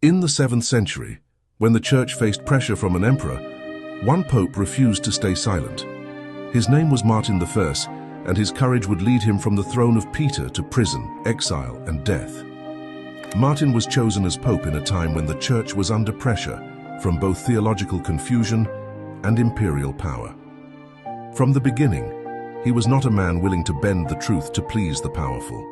In the 7th century, when the Church faced pressure from an emperor, one pope refused to stay silent. His name was Martin I, and his courage would lead him from the throne of Peter to prison, exile, and death. Martin was chosen as pope in a time when the Church was under pressure from both theological confusion and imperial power. From the beginning, he was not a man willing to bend the truth to please the powerful.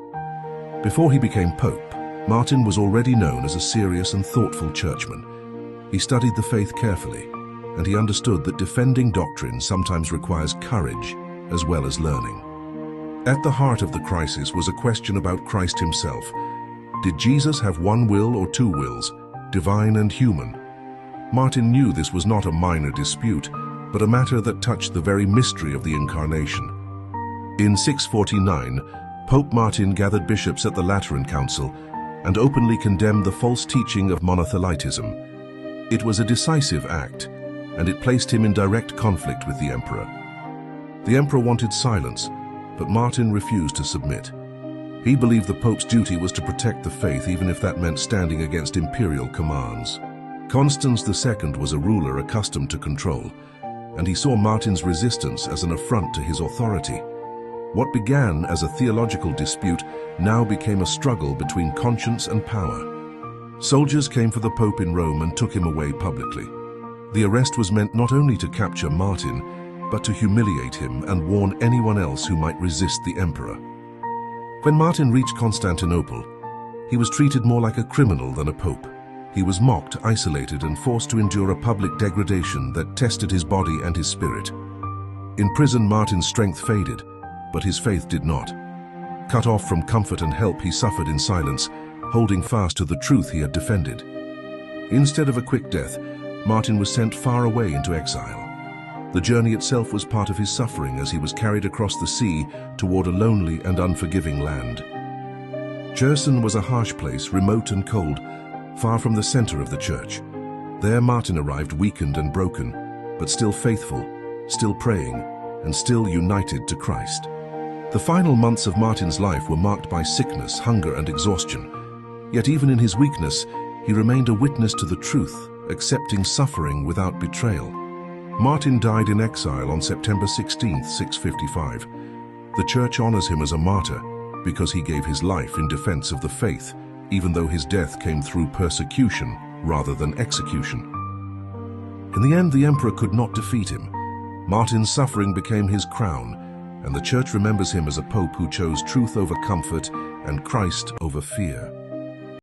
Before he became pope, Martin was already known as a serious and thoughtful churchman. He studied the faith carefully, and he understood that defending doctrine sometimes requires courage as well as learning. At the heart of the crisis was a question about Christ himself. Did Jesus have one will or two wills, divine and human? Martin knew this was not a minor dispute, but a matter that touched the very mystery of the Incarnation. In 649, Pope Martin gathered bishops at the Lateran Council and openly condemned the false teaching of Monothelitism. It was a decisive act, and it placed him in direct conflict with the emperor. The emperor wanted silence, but Martin refused to submit. He believed the Pope's duty was to protect the faith, even if that meant standing against imperial commands. Constans II was a ruler accustomed to control, and he saw Martin's resistance as an affront to his authority. What began as a theological dispute now became a struggle between conscience and power. Soldiers came for the Pope in Rome and took him away publicly. The arrest was meant not only to capture Martin, but to humiliate him and warn anyone else who might resist the emperor. When Martin reached Constantinople, he was treated more like a criminal than a pope. He was mocked, isolated, and forced to endure a public degradation that tested his body and his spirit. In prison, Martin's strength faded, but his faith did not. Cut off from comfort and help, he suffered in silence, holding fast to the truth he had defended. Instead of a quick death, Martin was sent far away into exile. The journey itself was part of his suffering as he was carried across the sea toward a lonely and unforgiving land. Cherson was a harsh place, remote and cold, far from the center of the Church. There Martin arrived weakened and broken, but still faithful, still praying, and still united to Christ. The final months of Martin's life were marked by sickness, hunger, and exhaustion. Yet even in his weakness, he remained a witness to the truth, accepting suffering without betrayal. Martin died in exile on September 16, 655. The Church honors him as a martyr because he gave his life in defense of the faith, even though his death came through persecution rather than execution. In the end, the emperor could not defeat him. Martin's suffering became his crown, and the Church remembers him as a pope who chose truth over comfort and Christ over fear.